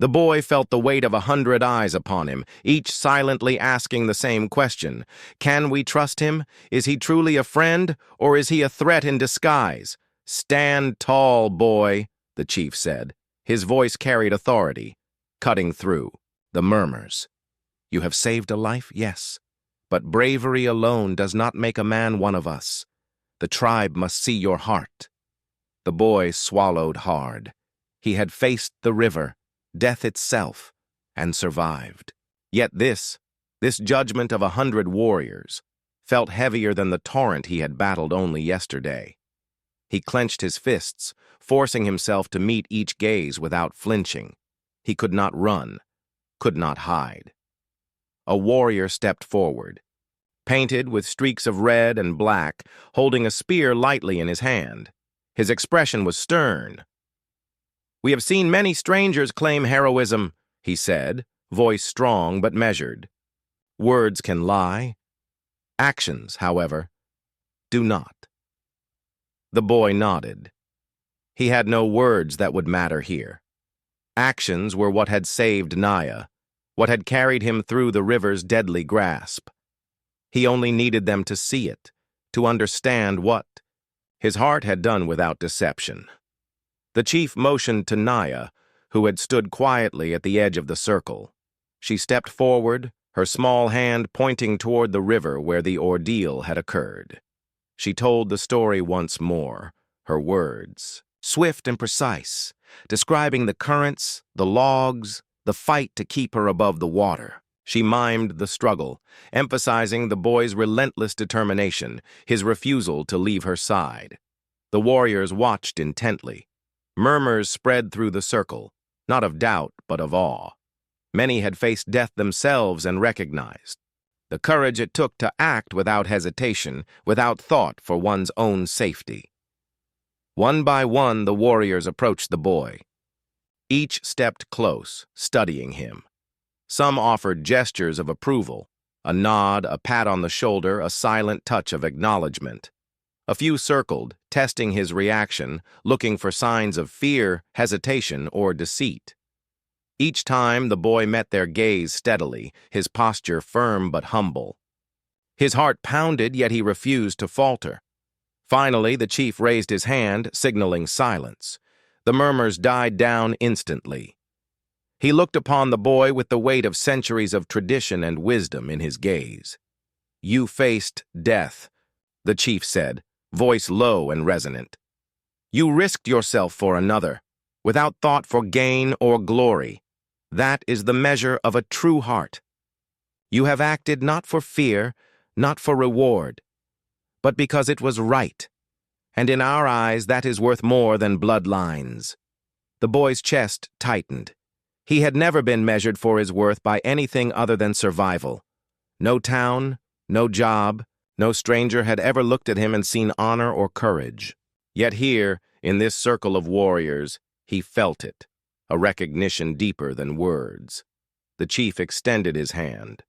The boy felt the weight of 100 eyes upon him, each silently asking the same question. Can we trust him? Is he truly a friend, or is he a threat in disguise? Stand tall, boy, the chief said. His voice carried authority, cutting through the murmurs. You have saved a life, yes, but bravery alone does not make a man one of us. The tribe must see your heart. The boy swallowed hard. He had faced the river, death itself, and survived. Yet this judgment of 100 warriors, felt heavier than the torrent he had battled only yesterday. He clenched his fists, forcing himself to meet each gaze without flinching. He could not run, could not hide. A warrior stepped forward, painted with streaks of red and black, holding a spear lightly in his hand. His expression was stern. We have seen many strangers claim heroism, he said, voice strong but measured. Words can lie. Actions, however, do not. The boy nodded. He had no words that would matter here. Actions were what had saved Naya, what had carried him through the river's deadly grasp. He only needed them to see it, to understand what his heart had done without deception. The chief motioned to Naya, who had stood quietly at the edge of the circle. She stepped forward, her small hand pointing toward the river where the ordeal had occurred. She told the story once more, her words, swift and precise, describing the currents, the logs, the fight to keep her above the water. She mimed the struggle, emphasizing the boy's relentless determination, his refusal to leave her side. The warriors watched intently. Murmurs spread through the circle, not of doubt, but of awe. Many had faced death themselves and recognized the courage it took to act without hesitation, without thought for one's own safety. One by one, the warriors approached the boy. Each stepped close, studying him. Some offered gestures of approval, a nod, a pat on the shoulder, a silent touch of acknowledgement. A few circled, testing his reaction, looking for signs of fear, hesitation, or deceit. Each time the boy met their gaze steadily, his posture firm but humble. His heart pounded, yet he refused to falter. Finally, the chief raised his hand, signaling silence. The murmurs died down instantly. He looked upon the boy with the weight of centuries of tradition and wisdom in his gaze. You faced death, the chief said, voice low and resonant. You risked yourself for another, without thought for gain or glory. That is the measure of a true heart. You have acted not for fear, not for reward, but because it was right. And in our eyes, that is worth more than bloodlines. The boy's chest tightened. He had never been measured for his worth by anything other than survival. No town, no job, no stranger had ever looked at him and seen honor or courage. Yet here, in this circle of warriors, he felt it, a recognition deeper than words. The chief extended his hand.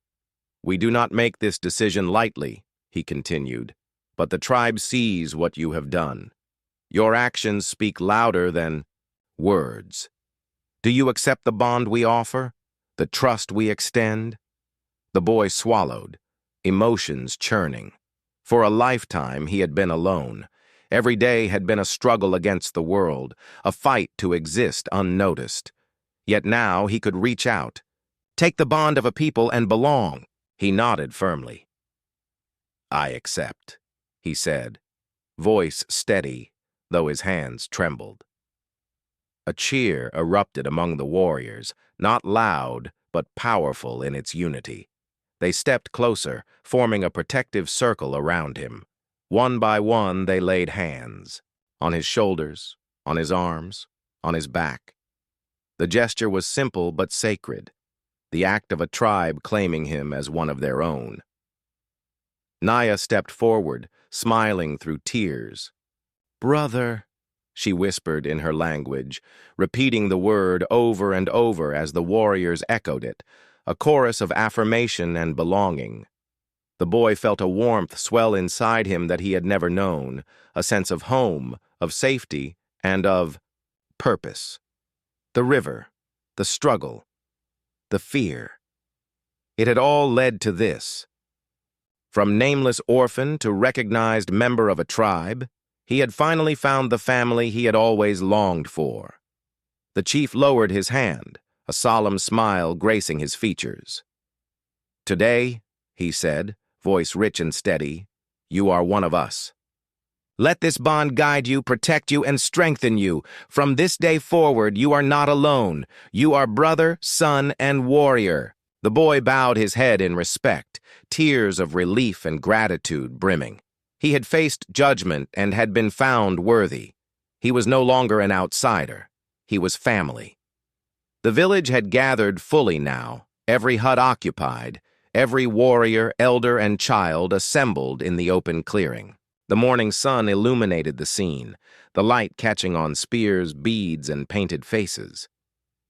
We do not make this decision lightly, he continued, but the tribe sees what you have done. Your actions speak louder than words. Do you accept the bond we offer, the trust we extend? The boy swallowed. emotions churning. For a lifetime he had been alone. Every day had been a struggle against the world, a fight to exist unnoticed. Yet now he could reach out, take the bond of a people and belong. He nodded firmly. "I accept," he said, voice steady, though his hands trembled. A cheer erupted among the warriors, not loud, but powerful in its unity. They stepped closer, forming a protective circle around him. One by one, they laid hands, on his shoulders, on his arms, on his back. The gesture was simple but sacred, the act of a tribe claiming him as one of their own. Naya stepped forward, smiling through tears. "Brother," she whispered in her language, repeating the word over and over as the warriors echoed it, a chorus of affirmation and belonging. The boy felt a warmth swell inside him that he had never known, a sense of home, of safety, and of purpose. The river, the struggle, the fear. It had all led to this. From nameless orphan to recognized member of a tribe, he had finally found the family he had always longed for. The chief lowered his hand, a solemn smile gracing his features. "Today," he said, voice rich and steady, "you are one of us. Let this bond guide you, protect you, and strengthen you. From this day forward, you are not alone. You are brother, son, and warrior." The boy bowed his head in respect, tears of relief and gratitude brimming. He had faced judgment and had been found worthy. He was no longer an outsider. He was family. The village had gathered fully now, every hut occupied, every warrior, elder, and child assembled in the open clearing. The morning sun illuminated the scene, the light catching on spears, beads, and painted faces.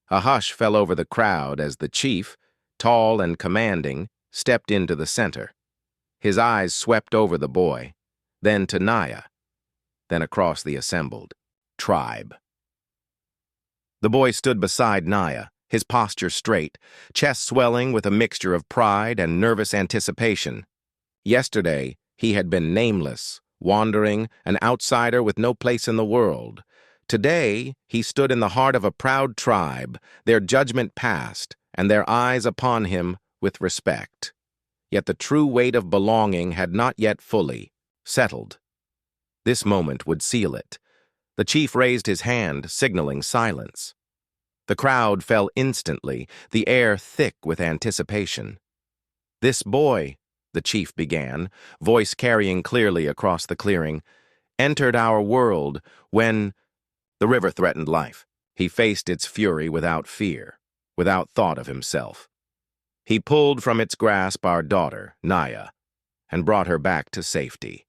A hush fell over the crowd as the chief, tall and commanding, stepped into the center. His eyes swept over the boy, then to Naya, then across the assembled tribe. The boy stood beside Naya, his posture straight, chest swelling with a mixture of pride and nervous anticipation. Yesterday, he had been nameless, wandering, an outsider with no place in the world. Today, he stood in the heart of a proud tribe, their judgment passed, and their eyes upon him with respect. Yet the true weight of belonging had not yet fully settled. This moment would seal it. The chief raised his hand, signaling silence. The crowd fell instantly, the air thick with anticipation. "This boy," the chief began, voice carrying clearly across the clearing, "entered our world when the river threatened life. He faced its fury without fear, without thought of himself. He pulled from its grasp our daughter, Naya, and brought her back to safety."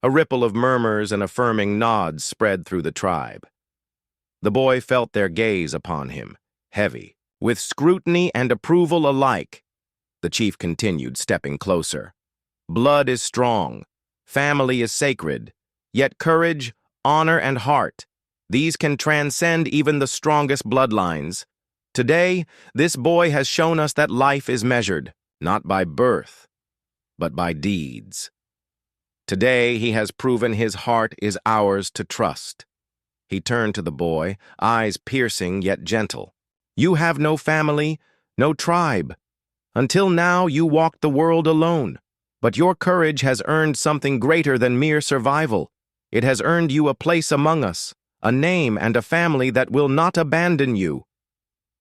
A ripple of murmurs and affirming nods spread through the tribe. The boy felt their gaze upon him, heavy, with scrutiny and approval alike. The chief continued, stepping closer. "Blood is strong, family is sacred, yet courage, honor, and heart, these can transcend even the strongest bloodlines. Today, this boy has shown us that life is measured, not by birth, but by deeds. Today, he has proven his heart is ours to trust." He turned to the boy, eyes piercing yet gentle. "You have no family, no tribe. Until now, you walked the world alone. But your courage has earned something greater than mere survival. It has earned you a place among us, a name and a family that will not abandon you."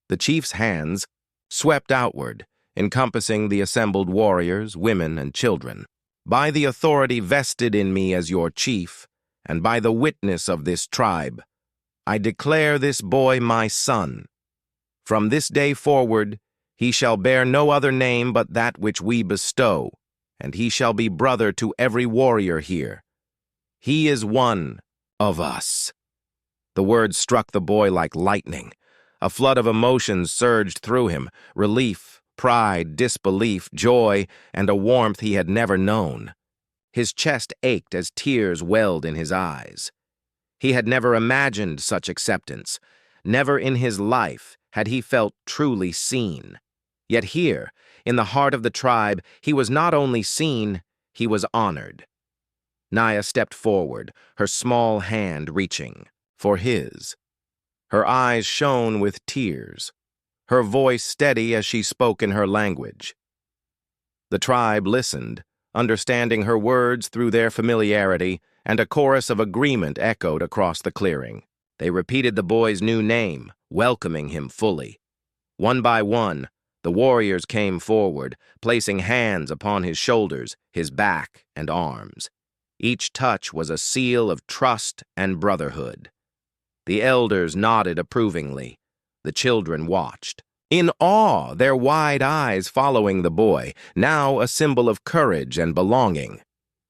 The chief's hands swept outward, encompassing the assembled warriors, women, and children. "By the authority vested in me as your chief, and by the witness of this tribe, I declare this boy my son. From this day forward, he shall bear no other name but that which we bestow, and he shall be brother to every warrior here. He is one of us." The words struck the boy like lightning. A flood of emotions surged through him, relief, pride, disbelief, joy, and a warmth he had never known. His chest ached as tears welled in his eyes. He had never imagined such acceptance. Never in his life had he felt truly seen. Yet here, In the heart of the tribe, he was not only seen, he was honored. Naya stepped forward, her small hand reaching for his. Her eyes shone with tears, her voice steady as she spoke in her language. The tribe listened, understanding her words through their familiarity, and a chorus of agreement echoed across the clearing. They repeated the boy's new name, welcoming him fully. One by one, the warriors came forward, placing hands upon his shoulders, his back, and arms. Each touch was a seal of trust and brotherhood. The elders nodded approvingly. The children watched, in awe, their wide eyes following the boy, now a symbol of courage and belonging.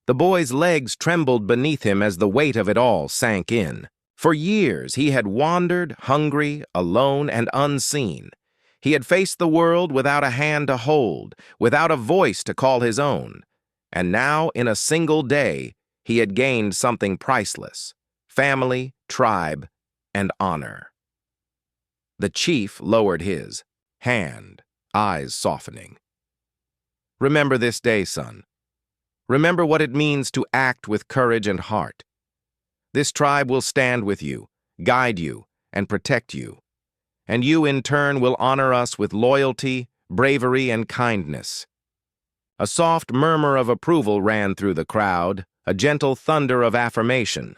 The boy's legs trembled beneath him as the weight of it all sank in. For years he had wandered, hungry, alone, and unseen. He had faced the world without a hand to hold, without a voice to call his own. And now, in a single day, he had gained something priceless: family, tribe, and honor. The chief lowered his hand, eyes softening. Remember this day, son. Remember what it means to act with courage and heart. This tribe will stand with you, guide you, and protect you. And you, in turn, will honor us with loyalty, bravery, and kindness. A soft murmur of approval ran through the crowd, a gentle thunder of affirmation.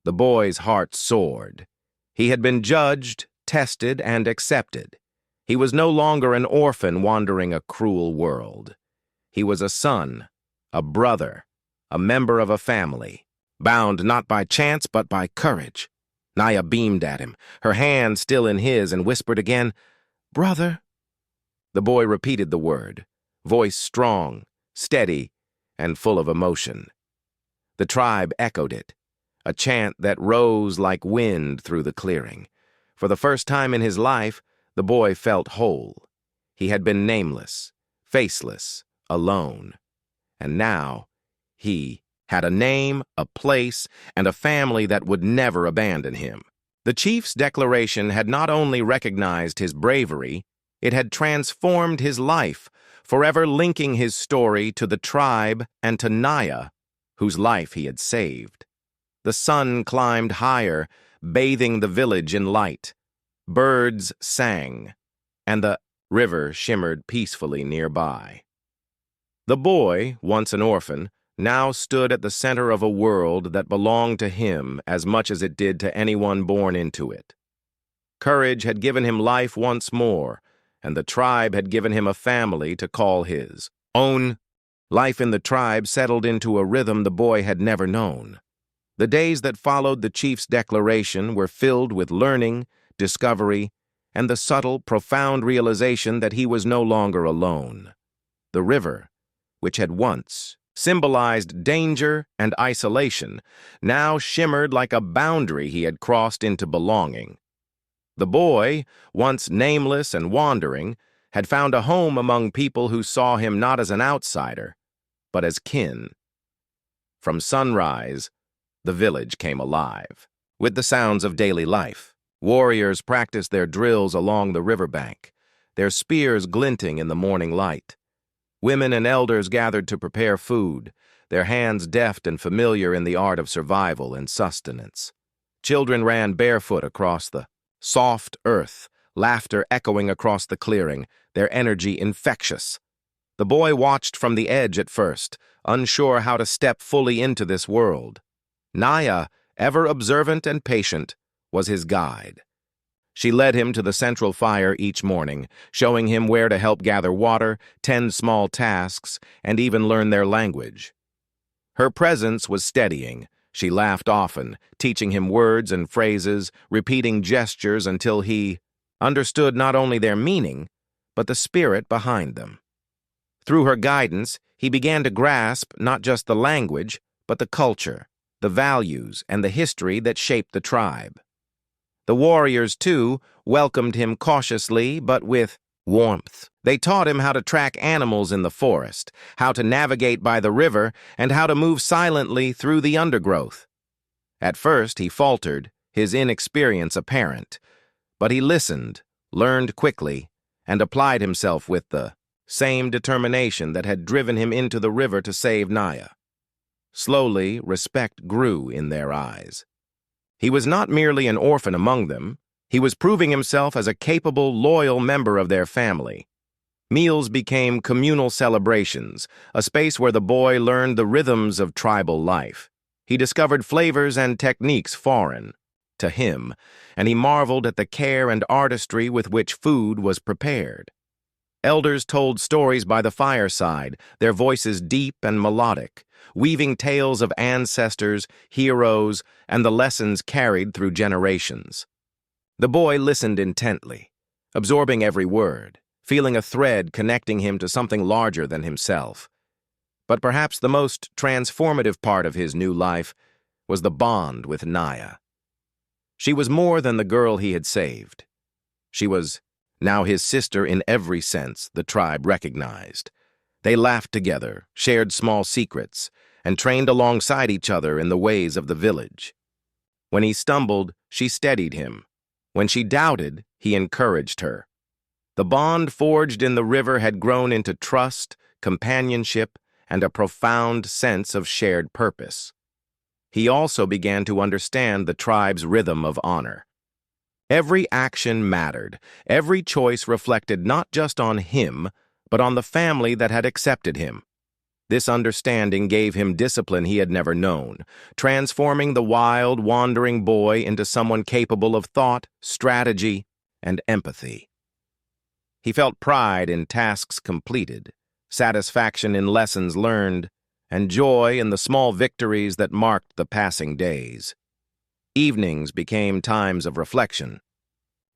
The boy's heart soared. He had been judged, tested, and accepted. He was no longer an orphan wandering a cruel world. He was a son, a brother, a member of a family, bound not by chance but by courage. Naya beamed at him, her hand still in his, and whispered again, "Brother." The boy repeated the word, voice strong, steady, and full of emotion. The tribe echoed it, a chant that rose like wind through the clearing. For the first time in his life, the boy felt whole. He had been nameless, faceless, alone. And now, he had a name, a place, and a family that would never abandon him. The chief's declaration had not only recognized his bravery, it had transformed his life, forever linking his story to the tribe and to Naya, whose life he had saved. The sun climbed higher, bathing the village in light. Birds sang, and the river shimmered peacefully nearby. The boy, once an orphan, now stood at the center of a world that belonged to him as much as it did to anyone born into it. Courage had given him life once more, and the tribe had given him a family to call his own. Life in the tribe settled into a rhythm the boy had never known. The days that followed the chief's declaration were filled with learning, discovery, and the subtle, profound realization that he was no longer alone. The river, which had once symbolized danger and isolation, now shimmered like a boundary he had crossed into belonging. The boy, once nameless and wandering, had found a home among people who saw him not as an outsider, but as kin. From sunrise, the village came alive, with the sounds of daily life. Warriors practiced their drills along the riverbank, their spears glinting in the morning light. Women and elders gathered to prepare food, their hands deft and familiar in the art of survival and sustenance. Children ran barefoot across the soft earth, laughter echoing across the clearing, their energy infectious. The boy watched from the edge at first, unsure how to step fully into this world. Naya, ever observant and patient, was his guide. She led him to the central fire each morning, showing him where to help gather water, tend small tasks, and even learn their language. Her presence was steadying. She laughed often, teaching him words and phrases, repeating gestures until he understood not only their meaning, but the spirit behind them. Through her guidance, he began to grasp not just the language, but the culture, the values, and the history that shaped the tribe. The warriors, too, welcomed him cautiously but with warmth. They taught him how to track animals in the forest, how to navigate by the river, and how to move silently through the undergrowth. At first he faltered, his inexperience apparent, but he listened, learned quickly, and applied himself with the same determination that had driven him into the river to save Naya. Slowly, respect grew in their eyes. He was not merely an orphan among them. He was proving himself as a capable, loyal member of their family. Meals became communal celebrations, a space where the boy learned the rhythms of tribal life. He discovered flavors and techniques foreign to him, and he marveled at the care and artistry with which food was prepared. Elders told stories by the fireside, their voices deep and melodic, weaving tales of ancestors, heroes, and the lessons carried through generations. The boy listened intently, absorbing every word, feeling a thread connecting him to something larger than himself. But perhaps the most transformative part of his new life was the bond with Naya. She was more than the girl he had saved. She was now his sister in every sense the tribe recognized. They laughed together, shared small secrets, and trained alongside each other in the ways of the village. When he stumbled, she steadied him. When she doubted, he encouraged her. The bond forged in the river had grown into trust, companionship, and a profound sense of shared purpose. He also began to understand the tribe's rhythm of honor. Every action mattered. Every choice reflected not just on him, but on the family that had accepted him. This understanding gave him discipline he had never known, transforming the wild, wandering boy into someone capable of thought, strategy, and empathy. He felt pride in tasks completed, satisfaction in lessons learned, and joy in the small victories that marked the passing days. Evenings became times of reflection.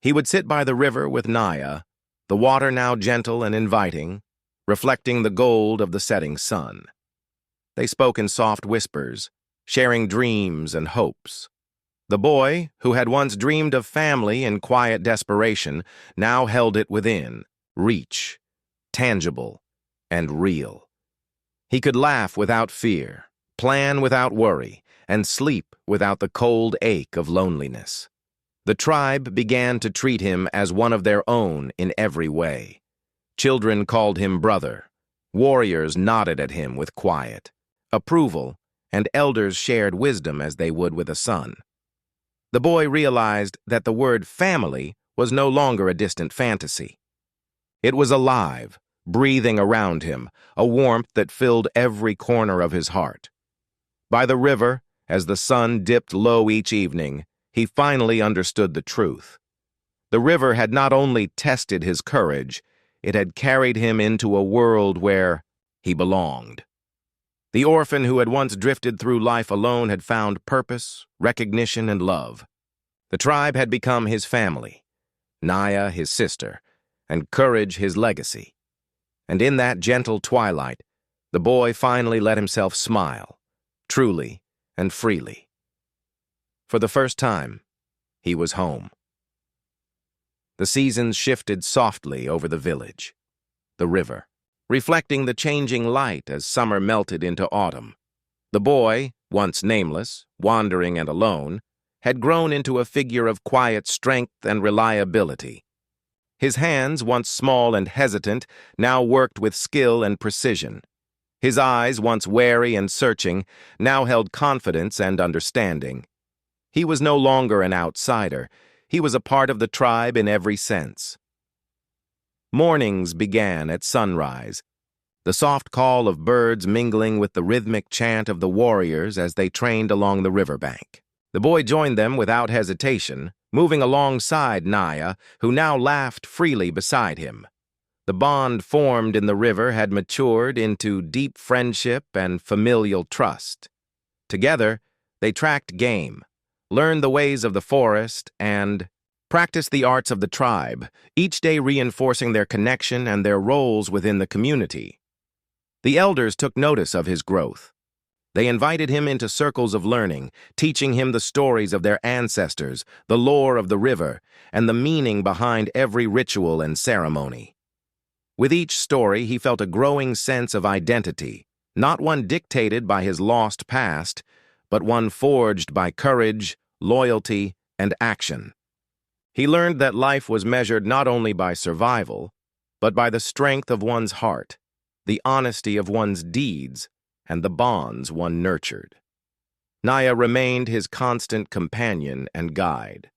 He would sit by the river with Naya, the water now gentle and inviting, reflecting the gold of the setting sun. They spoke in soft whispers, sharing dreams and hopes. The boy, who had once dreamed of family in quiet desperation, now held it within, reach, tangible, and real. He could laugh without fear, plan without worry, and sleep without the cold ache of loneliness. The tribe began to treat him as one of their own in every way. Children called him brother. Warriors nodded at him with quiet approval, and elders shared wisdom as they would with a son. The boy realized that the word family was no longer a distant fantasy. It was alive, breathing around him, a warmth that filled every corner of his heart. By the river, as the sun dipped low each evening, he finally understood the truth. The river had not only tested his courage, it had carried him into a world where he belonged. The orphan who had once drifted through life alone had found purpose, recognition, and love. The tribe had become his family, Naya his sister, and courage his legacy. And in that gentle twilight, the boy finally let himself smile, truly and freely. For the first time, he was home. The seasons shifted softly over the village, the river, reflecting the changing light as summer melted into autumn. The boy, once nameless, wandering and alone, had grown into a figure of quiet strength and reliability. His hands, once small and hesitant, now worked with skill and precision. His eyes, once wary and searching, now held confidence and understanding. He was no longer an outsider. He was a part of the tribe in every sense. Mornings began at sunrise, the soft call of birds mingling with the rhythmic chant of the warriors as they trained along the riverbank. The boy joined them without hesitation, moving alongside Naya, who now laughed freely beside him. The bond formed in the river had matured into deep friendship and familial trust. Together, they tracked game, learned the ways of the forest, and practiced the arts of the tribe, each day reinforcing their connection and their roles within the community. The elders took notice of his growth. They invited him into circles of learning, teaching him the stories of their ancestors, the lore of the river, and the meaning behind every ritual and ceremony. With each story, he felt a growing sense of identity, not one dictated by his lost past, but one forged by courage, loyalty, and action. He learned that life was measured not only by survival, but by the strength of one's heart, the honesty of one's deeds, and the bonds one nurtured. Naya remained his constant companion and guide.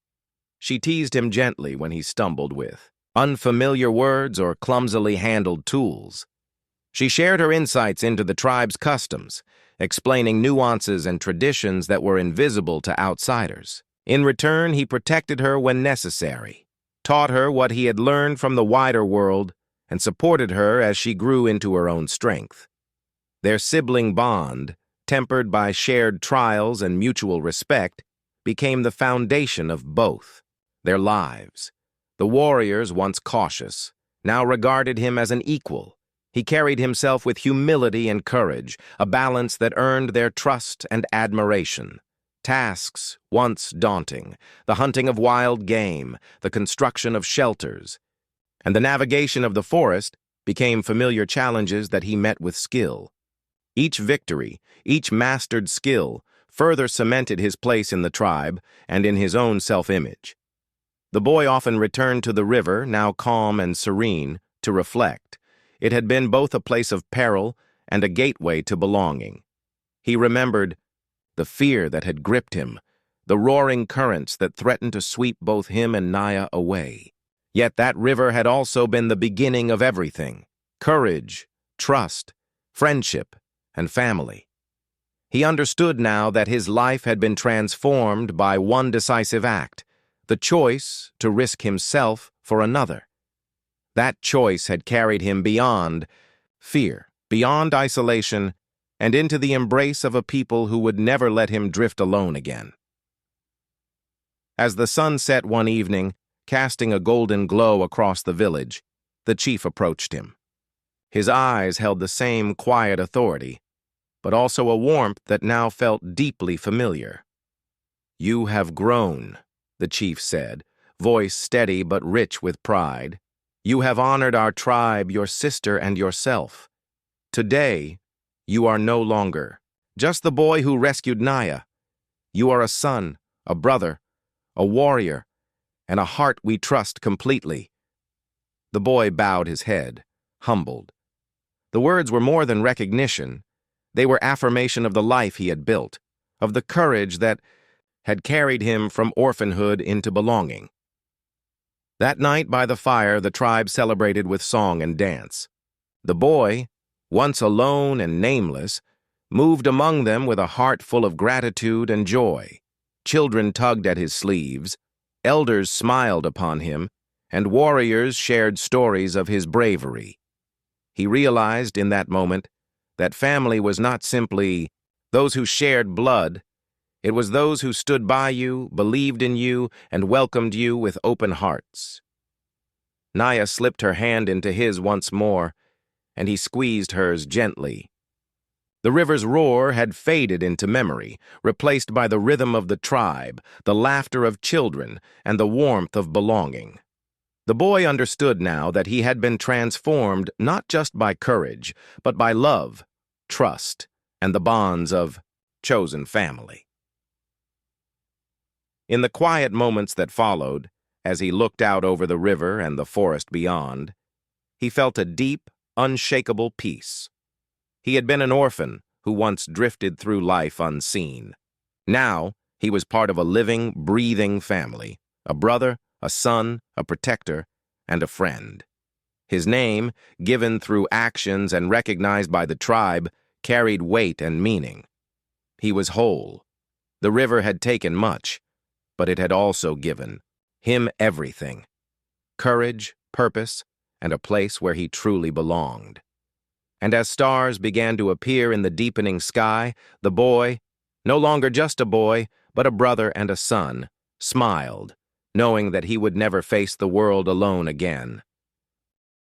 She teased him gently when he stumbled with unfamiliar words or clumsily handled tools. She shared her insights into the tribe's customs, explaining nuances and traditions that were invisible to outsiders. In return, he protected her when necessary, taught her what he had learned from the wider world, and supported her as she grew into her own strength. Their sibling bond, tempered by shared trials and mutual respect, became the foundation of both their lives. The warriors, once cautious, now regarded him as an equal. He carried himself with humility and courage, a balance that earned their trust and admiration. Tasks, once daunting, the hunting of wild game, the construction of shelters, and the navigation of the forest became familiar challenges that he met with skill. Each victory, each mastered skill, further cemented his place in the tribe and in his own self-image. The boy often returned to the river, now calm and serene, to reflect. It had been both a place of peril and a gateway to belonging. He remembered the fear that had gripped him, the roaring currents that threatened to sweep both him and Naya away. Yet that river had also been the beginning of everything: courage, trust, friendship, and family. He understood now that his life had been transformed by one decisive act, the choice to risk himself for another. That choice had carried him beyond fear, beyond isolation, and into the embrace of a people who would never let him drift alone again. As the sun set one evening, casting a golden glow across the village, the chief approached him. His eyes held the same quiet authority, but also a warmth that now felt deeply familiar. "You have grown," the chief said, voice steady but rich with pride. "You have honored our tribe, your sister, and yourself. Today, you are no longer just the boy who rescued Naya. You are a son, a brother, a warrior, and a heart we trust completely." The boy bowed his head, humbled. The words were more than recognition. They were affirmation of the life he had built, of the courage that had carried him from orphanhood into belonging. That night by the fire, the tribe celebrated with song and dance. The boy, once alone and nameless, moved among them with a heart full of gratitude and joy. Children tugged at his sleeves, elders smiled upon him, and warriors shared stories of his bravery. He realized in that moment that family was not simply those who shared blood. It was those who stood by you, believed in you, and welcomed you with open hearts. Naya slipped her hand into his once more, and he squeezed hers gently. The river's roar had faded into memory, replaced by the rhythm of the tribe, the laughter of children, and the warmth of belonging. The boy understood now that he had been transformed not just by courage, but by love, trust, and the bonds of chosen family. In the quiet moments that followed, as he looked out over the river and the forest beyond, he felt a deep, unshakable peace. He had been an orphan who once drifted through life unseen. Now, he was part of a living, breathing family, a brother, a son, a protector, and a friend. His name, given through actions and recognized by the tribe, carried weight and meaning. He was whole. The river had taken much, but it had also given him everything: courage, purpose, and a place where he truly belonged. And as stars began to appear in the deepening sky, the boy, no longer just a boy, but a brother and a son, smiled, knowing that he would never face the world alone again.